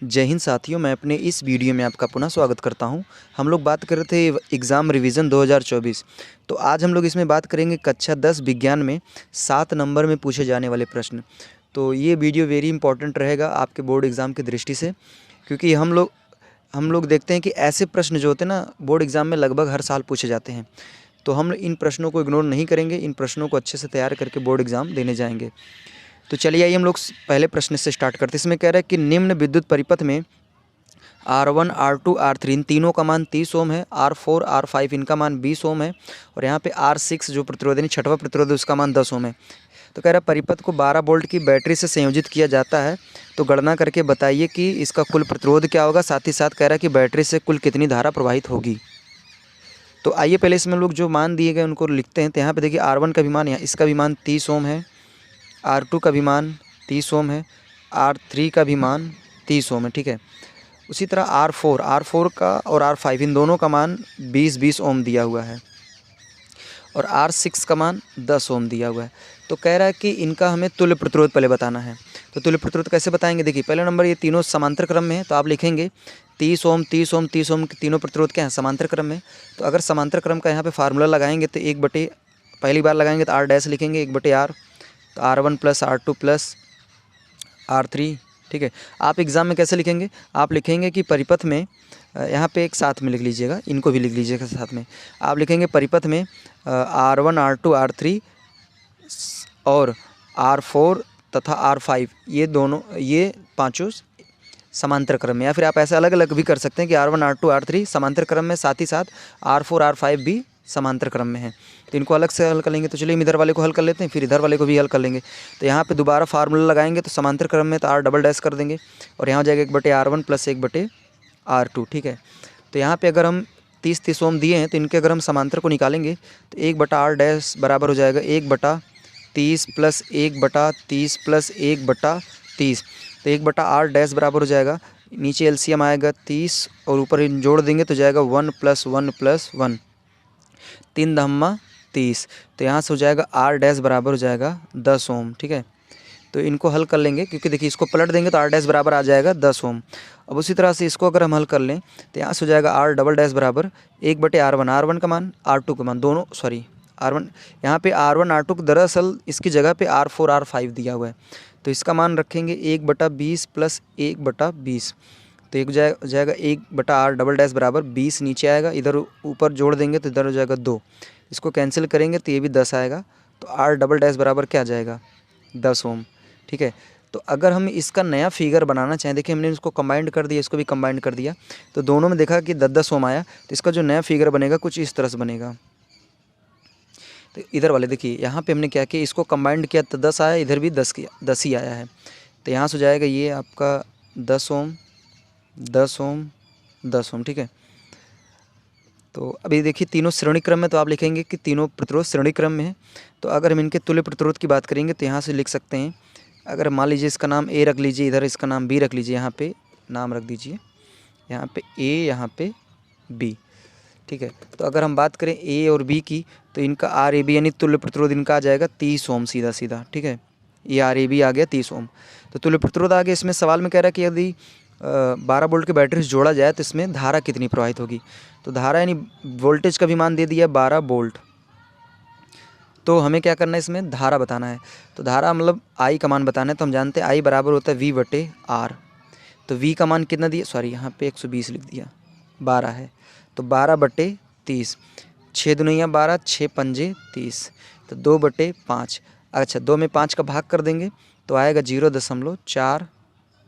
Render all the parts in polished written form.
जय हिंद साथियों, मैं अपने इस वीडियो में आपका पुनः स्वागत करता हूं। हम लोग बात कर रहे थे एग्ज़ाम रिवीजन 2024। तो आज हम लोग इसमें बात करेंगे कक्षा 10 विज्ञान में 7 नंबर में पूछे जाने वाले प्रश्न। तो ये वीडियो वेरी इंपॉर्टेंट रहेगा आपके बोर्ड एग्ज़ाम की दृष्टि से, क्योंकि हम लोग देखते हैं कि ऐसे प्रश्न जो होते हैं ना बोर्ड एग्ज़ाम में लगभग हर साल पूछे जाते हैं। तो हम इन प्रश्नों को इग्नोर नहीं करेंगे, इन प्रश्नों को अच्छे से तैयार करके बोर्ड एग्ज़ाम देने जाएंगे। तो चलिए आइए हम लोग पहले प्रश्न से स्टार्ट करते हैं। इसमें कह रहा है कि निम्न विद्युत परिपथ में R1, R2, R3 इन तीनों का मान 30 ओम है, R4, R5 इनका मान 20 ओम है और यहाँ पे R6 जो प्रतिरोध यानी छठवां प्रतिरोध है उसका मान 10 ओम है। तो कह रहा है परिपथ को 12 वोल्ट की बैटरी से संयोजित किया जाता है, तो गणना करके बताइए कि इसका कुल प्रतिरोध क्या होगा। साथ ही साथ कह रहा है कि बैटरी से कुल कितनी धारा प्रवाहित होगी। तो आइए पहले इसमें लोग जो मान दिए गए उनको लिखते हैं। तो यहाँ पे देखिए R1 का भी मान, यहाँ इसका भी मान 30 ओम है, R2 का भी मान 30 ओम है, R3 का भी मान 30 ओम है, ठीक है। उसी तरह R4 का और R5 इन दोनों का मान 20-20 ओम दिया हुआ है और R6 का मान 10 ओम दिया हुआ है। तो कह रहा है कि इनका हमें तुल्य प्रतिरोध पहले बताना है। तो तुल्य प्रतिरोध कैसे बताएंगे, देखिए पहला नंबर ये तीनों समांतर क्रम में है, तो आप लिखेंगे 30 ओम 30 ओम 30 ओम के तीनों प्रतिरोध क्या है, समांतर क्रम में। तो अगर समांतर क्रम का यहाँ पे फार्मूला लगाएंगे तो पहली बार लगाएंगे तो R डैश लिखेंगे 1/R, तो R1 plus R2 plus R3, ठीक है। आप एग्ज़ाम में कैसे लिखेंगे, आप लिखेंगे कि परिपथ में यहाँ पे एक साथ में लिख लीजिएगा, इनको भी लिख लीजिएगा साथ में। आप लिखेंगे परिपथ में R1, R2, R3 और R4 तथा R5 ये पांचों समांतर क्रम में, या फिर आप ऐसे अलग अलग भी कर सकते हैं कि R1, R2, R3 समांतर क्रम में, साथ ही साथ R4, R5 भी समांतर क्रम में है। तो इनको अलग से हल कर लेंगे। तो चलिए हम इधर वाले को हल कर लेते हैं, फिर इधर वाले को भी हल कर लेंगे। तो यहाँ पे दोबारा फार्मूला लगाएंगे तो समांतर क्रम में तो R डबल डैश कर देंगे और यहाँ हो जाएगा 1/R1 प्लस 1/R2, ठीक है। तो यहाँ पे अगर हम 30-30 ओम दिए हैं तो इनके अगर हम समांतर को निकालेंगे तो 1/R डैश बराबर हो जाएगा 1/30 प्लस 1/30 प्लस 1/30। तो 1/R डैश बराबर हो जाएगा, नीचे एलसीएम आएगा 30 और ऊपर जोड़ देंगे तो जाएगा 1 + 1 + 1, 3 × 30। तो यहाँ से हो जाएगा R डैश बराबर हो जाएगा 10 ओम, ठीक है। तो इनको हल कर लेंगे, क्योंकि देखिए इसको पलट देंगे तो R डैश बराबर आ जाएगा 10 ओम। अब उसी तरह से इसको अगर हम हल कर लें तो यहाँ से हो जाएगा R डबल डैश बराबर 1/R1 का मान, R2 का मान, दोनों सॉरी R1 यहाँ पे R1 R2 दरअसल इसकी जगह पे R4 R5 दिया हुआ है, तो इसका मान रखेंगे 1/20 प्लस 1/20। तो एक जाएगा 1/R डबल डैश बराबर 20 नीचे आएगा, इधर ऊपर जोड़ देंगे तो इधर हो जाएगा 2, इसको कैंसिल करेंगे तो ये भी 10 आएगा। तो R डबल डैश बराबर क्या आ जाएगा 10 ओम, ठीक है। तो अगर हम इसका नया फिगर बनाना चाहें, देखिए हमने इसको कंबाइंड कर दिया, इसको भी कंबाइंड कर दिया, तो दोनों में देखा कि 10-10 ओम आया। तो इसका जो नया फिगर बनेगा कुछ इस तरह से बनेगा। तो इधर वाले देखिए यहाँ पे हमने क्या किया, इसको कंबाइंड किया तो 10 आया, इधर भी 10 ही आया है। तो यहाँ से हो जाएगा ये आपका 10 ओम 10 ओम 10 ओम, ठीक है। तो अभी देखिए तीनों श्रेणी क्रम में, तो आप लिखेंगे कि तीनों प्रतिरोध श्रेणी क्रम में है। तो अगर हम इनके तुल्य प्रतिरोध की बात करेंगे तो यहाँ से लिख सकते हैं, अगर मान लीजिए इसका नाम A रख लीजिए, इधर इसका नाम B रख लीजिए, यहाँ पे नाम रख दीजिए, यहाँ पे A यहाँ पे B, ठीक है। तो अगर हम बात करें A और B की तो इनका RAB यानी तुल्य प्रतिरोध इनका आ जाएगा 30 ओम सीधा सीधा, ठीक है। ये RAB आ गया 30 ओम। तो तुल्य प्रतिरोध आ गया। इसमें सवाल में कह रहा है कि यदि 12 वोल्ट की बैटरी से जोड़ा जाए तो इसमें धारा कितनी प्रवाहित होगी। तो धारा यानी वोल्टेज का भी मान दे दिया 12 वोल्ट। तो हमें क्या करना है, इसमें धारा बताना है। तो धारा मतलब I का मान बताना है। तो हम जानते हैं I बराबर होता है V/R। तो V का मान कितना दिया, सॉरी यहाँ पे 120 लिख दिया, 12 है, तो 12/30, 6 दूनिया 12, 6 पंजे 30, तो 2/5। अच्छा 2 में 5 का भाग कर देंगे तो आएगा 0.4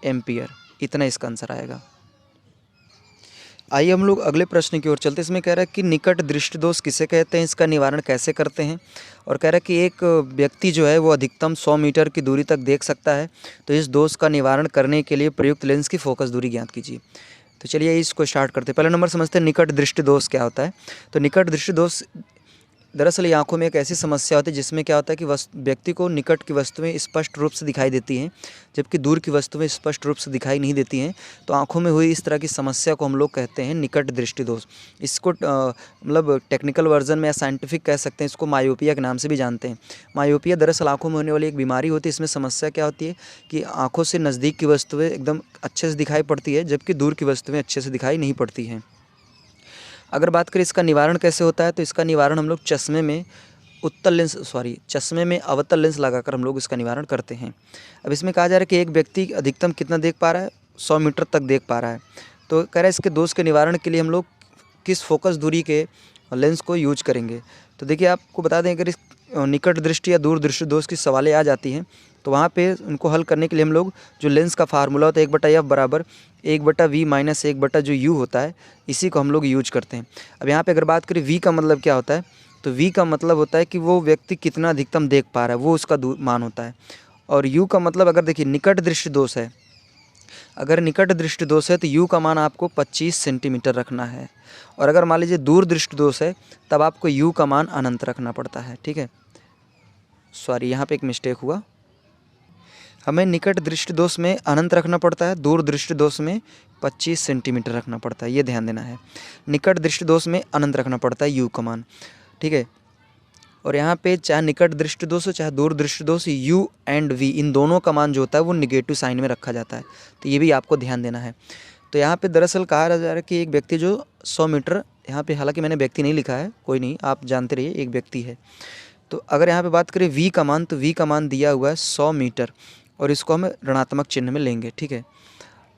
एम्पियर, इतना इसका आंसर आएगा। आइए हम लोग अगले प्रश्न की ओर चलते हैं। इसमें कह रहा है कि निकट दृष्टि दोष किसे कहते हैं, इसका निवारण कैसे करते हैं। और कह रहा है कि एक व्यक्ति जो है वो अधिकतम 100 मीटर की दूरी तक देख सकता है, तो इस दोष का निवारण करने के लिए प्रयुक्त लेंस की फोकस दूरी ज्ञात कीजिए। तो चलिए इसको स्टार्ट करते हैं। पहला नंबर समझते हैं निकट दृष्टि दोष क्या होता है। तो निकट दृष्टि दोष दरअसल ये आँखों में एक ऐसी समस्या होती है जिसमें क्या होता है कि व्यक्ति को निकट की वस्तुएं स्पष्ट रूप से दिखाई देती हैं, जबकि दूर की वस्तुएं स्पष्ट रूप से दिखाई नहीं देती हैं। तो आँखों में हुई इस तरह की समस्या को हम लोग कहते हैं निकट दृष्टि दोष। इसको मतलब टेक्निकल वर्जन में या साइंटिफिक कह सकते हैं, इसको मायोपिया के नाम से भी जानते हैं। मायोपिया दरअसल आँखों में होने वाली एक बीमारी होती है। इसमें समस्या क्या होती है कि आँखों से नज़दीक की वस्तुएँ एकदम अच्छे से दिखाई पड़ती है, जबकि दूर की वस्तुएँ अच्छे से दिखाई नहीं पड़ती हैं। अगर बात करें इसका निवारण कैसे होता है, तो इसका निवारण हम लोग चश्मे में अवतल लेंस लगाकर हम लोग इसका निवारण करते हैं। अब इसमें कहा जा रहा है कि एक व्यक्ति अधिकतम कितना देख पा रहा है, 100 मीटर तक देख पा रहा है। तो कह रहा है इसके दोष के निवारण के लिए हम लोग किस फोकस दूरी के लेंस को यूज करेंगे। तो देखिए, आपको बता दें, अगर इस निकट दृष्टि या दूर दृष्टि दोष की सवालें आ जाती हैं तो वहाँ पे उनको हल करने के लिए हम लोग जो लेंस का फार्मूला होता है 1/f बराबर 1/v माइनस 1/ जो u होता है, इसी को हम लोग यूज करते हैं। अब यहाँ पे अगर बात करें v का मतलब क्या होता है, तो v का मतलब होता है कि वो व्यक्ति कितना अधिकतम देख पा रहा है, वो उसका मान होता है। और u का मतलब, अगर देखिए निकट दृष्टि दोष है, अगर निकट दृष्टि दोष है तो u का मान आपको 25 सेंटीमीटर रखना है। और अगर मान लीजिए दूर दृष्टि दोष है, तब आपको u का मान अनंत रखना पड़ता है। ठीक है, सॉरी यहाँ पे एक मिस्टेक हुआ, हमें निकट दृष्टि दोष में अनंत रखना पड़ता है, दूर दृष्टि दोष में 25 सेंटीमीटर रखना पड़ता है, ये ध्यान देना है। निकट दृष्टि दोष में अनंत रखना पड़ता है u का मान। ठीक है, और यहाँ पे चाहे निकट दृष्टि दोष हो चाहे दूर दृष्टि दोष, u एंड v इन दोनों का मान जो होता है वो निगेटिव साइन में रखा जाता है। तो ये भी आपको ध्यान देना है। तो यहाँ पे दरअसल कहा जा रहा है कि एक व्यक्ति जो 100 मीटर, यहाँ पे हालांकि मैंने व्यक्ति नहीं लिखा है, कोई नहीं, आप जानते रहिए, एक व्यक्ति है। तो अगर यहाँ पे बात करें v का मान, तो v का मान दिया हुआ है 100 मीटर और इसको हम ऋणात्मक चिन्ह में लेंगे। ठीक है,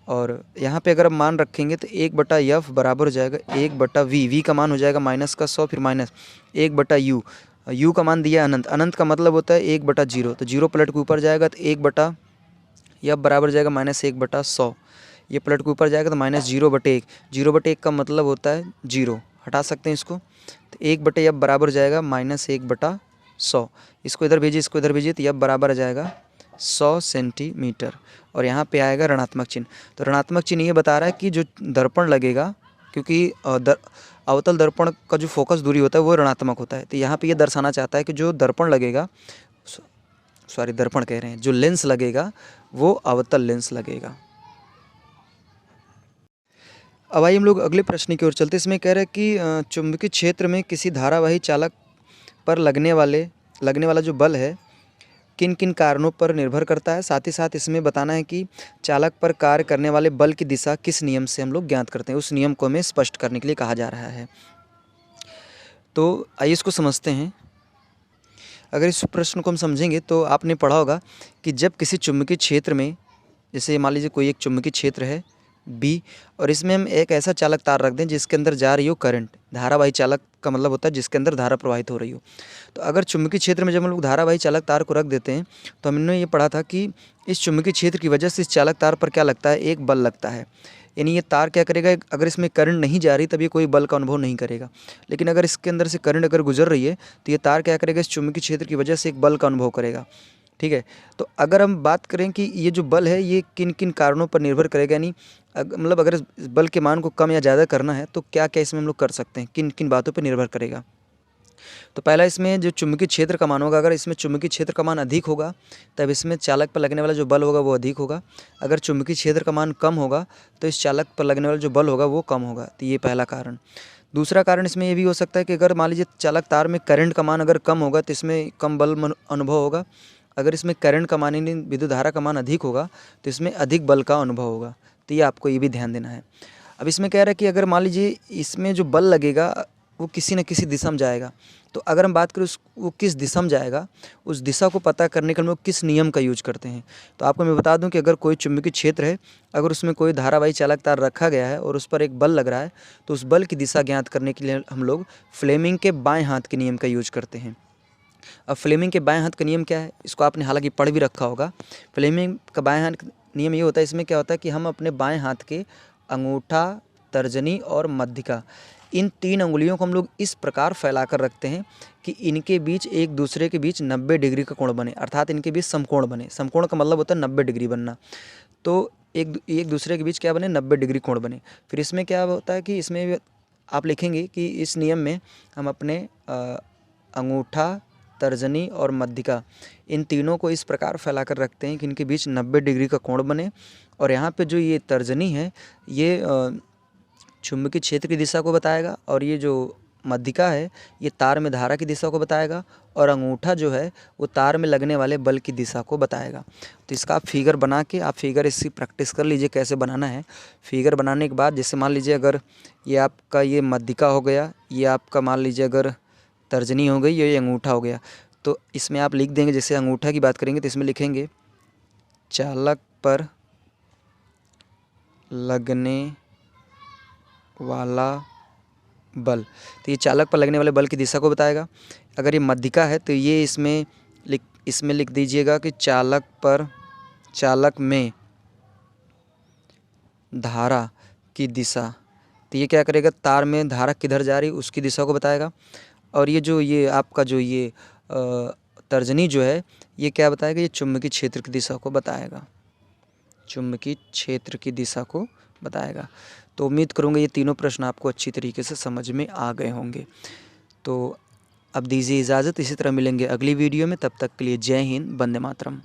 और यहाँ पे अगर हम मान रखेंगे तो 1/f बराबर हो जाएगा 1/v, v का मान हो जाएगा माइनस का 100, फिर माइनस 1/u, u का मान दिया अनंत, अनंत का मतलब होता है 1/0, तो 0 पलट के ऊपर जाएगा तो 1/f बराबर जाएगा माइनस 1/100, ये पलट के ऊपर जाएगा तो माइनस 0/1, 0/1 का मतलब होता है 0, हटा सकते हैं इसको, तो 1/f बराबर जाएगा माइनस 1/100, इसको इधर भेजिए, इसको इधर भेजिए, तो f बराबर आ जाएगा 100 सेंटीमीटर और यहाँ पे आएगा ऋणात्मक चिन्ह। तो ऋणात्मक चिन्ह ये बता रहा है कि जो दर्पण लगेगा, क्योंकि अवतल दर्पण का जो फोकस दूरी होता है वो ऋणात्मक होता है, तो यहाँ पे ये दर्शाना चाहता है कि जो दर्पण लगेगा, दर्पण कह रहे हैं, जो लेंस लगेगा वो अवतल लेंस लगेगा। अब आइए हम लोग अगले प्रश्न की ओर चलते। इसमें कह रहा है कि चुंबकीय क्षेत्र में किसी धारावाही चालक पर लगने वाला जो बल है किन किन कारणों पर निर्भर करता है। साथ ही साथ इसमें बताना है कि चालक पर कार्य करने वाले बल की दिशा किस नियम से हम लोग ज्ञात करते हैं, उस नियम को हमें स्पष्ट करने के लिए कहा जा रहा है। तो आइए इसको समझते हैं। अगर इस प्रश्न को हम समझेंगे तो आपने पढ़ा होगा कि जब किसी चुंबकीय क्षेत्र में, जैसे मान लीजिए कोई एक चुंबकीय क्षेत्र है बी, और इसमें हम एक ऐसा चालक तार रख दें जिसके अंदर जा रही हो करंट, धारावाही चालक का मतलब होता है जिसके अंदर धारा प्रवाहित हो रही हो। तो अगर चुंबकीय क्षेत्र में जब हम लोग धारावाही चालक तार को रख देते हैं तो हमने ये पढ़ा था कि इस चुंबकीय क्षेत्र की वजह से इस चालक तार पर क्या लगता है, एक बल लगता है। यानी ये तार क्या करेगा, अगर इसमें करंट नहीं जा रही तब ये कोई बल का अनुभव नहीं करेगा, लेकिन अगर इसके अंदर से करंट अगर गुजर रही है तो ये तार क्या करेगा, इस चुंबकीय क्षेत्र की वजह से एक बल का अनुभव करेगा। ठीक है, तो अगर हम बात करें कि ये जो बल है ये किन किन कारणों पर निर्भर करेगा, यानी मतलब अगर इस बल के मान को कम या ज़्यादा करना है तो क्या क्या इसमें हम लोग कर सकते हैं, किन किन बातों पर निर्भर करेगा। तो पहला, इसमें जो चुंबकीय क्षेत्र का मान होगा, अगर इसमें चुंबकीय क्षेत्र का मान अधिक होगा तब इसमें चालक पर लगने वाला जो बल होगा वो अधिक होगा। अगर चुंबकीय क्षेत्र का मान कम होगा तो इस चालक पर लगने वाला जो बल होगा वो कम होगा। तो ये पहला कारण। दूसरा कारण इसमें ये भी हो सकता है कि अगर मान लीजिए चालक तार में करंट का मान अगर कम होगा तो इसमें कम बल अनुभव होगा। अगर इसमें करंट का मान यानी विद्युत धारा का मान अधिक होगा तो इसमें अधिक बल का अनुभव होगा। तो ये आपको ये भी ध्यान देना है। अब इसमें कह रहा है कि अगर मान लीजिए इसमें जो बल लगेगा वो किसी न किसी दिशा में जाएगा, तो अगर हम बात करें वो किस दिशा में जाएगा, उस दिशा को पता करने के लिए हम लोग किस नियम का यूज करते हैं। तो आपको मैं बता दूं कि अगर कोई चुंबकीय क्षेत्र है, अगर उसमें कोई धारावाही चालक तार रखा गया है और उस पर एक बल लग रहा है, तो उस बल की दिशा ज्ञात करने के लिए हम लोग फ्लेमिंग के बाएँ हाथ के नियम का यूज करते हैं। अब फ्लेमिंग के बाएँ हाथ का नियम क्या है, इसको आपने हालांकि पढ़ भी रखा होगा। फ्लेमिंग का बाएँ हाथ नियम ये होता है, इसमें क्या होता है कि हम अपने बाएँ हाथ के अंगूठा, तर्जनी और मध्यिका, इन 3 अंगुलियों को हम लोग इस प्रकार फैला कर रखते हैं कि इनके बीच एक दूसरे के बीच 90 डिग्री का कोण बने, अर्थात इनके बीच समकोण बने। समकोण का मतलब होता है 90 डिग्री बनना। तो एक दूसरे के बीच क्या बने, 90 डिग्री कोण बने। फिर इसमें क्या होता है कि इसमें आप लिखेंगे कि इस नियम में हम अपने अंगूठा, तर्जनी और मध्यिका, इन तीनों को इस प्रकार फैला कर रखते हैं कि इनके बीच 90 डिग्री का कोण बने। और यहाँ पे जो ये तर्जनी है ये चुंबकीय क्षेत्र की दिशा को बताएगा, और ये जो मध्यिका है ये तार में धारा की दिशा को बताएगा, और अंगूठा जो है वो तार में लगने वाले बल की दिशा को बताएगा। तो इसका आप फिगर बना के आप फिगर इसकी प्रैक्टिस कर लीजिए कैसे बनाना है। फिगर बनाने के बाद जैसे मान लीजिए अगर ये आपका ये मध्यिका हो गया, ये आपका मान लीजिए अगर तर्जनी हो गई, ये अंगूठा हो गया, तो इसमें आप लिख देंगे, जैसे अंगूठा की बात करेंगे तो इसमें लिखेंगे चालक पर लगने वाला बल। तो ये चालक पर लगने वाले बल की दिशा को बताएगा। अगर ये मध्यिका है तो ये इसमें लिख दीजिएगा कि चालक में धारा की दिशा। तो ये क्या करेगा, तार में धारा किधर जा रही है उसकी दिशा को बताएगा। और ये आपका जो ये तर्जनी जो है ये क्या बताएगा, ये चुंबकीय क्षेत्र की दिशा को बताएगा, चुंबकीय क्षेत्र की दिशा को बताएगा। तो उम्मीद करूँगा ये तीनों प्रश्न आपको अच्छी तरीके से समझ में आ गए होंगे। तो अब दीजिए इजाज़त, इसी तरह मिलेंगे अगली वीडियो में, तब तक के लिए जय हिंद, वंदे मातरम।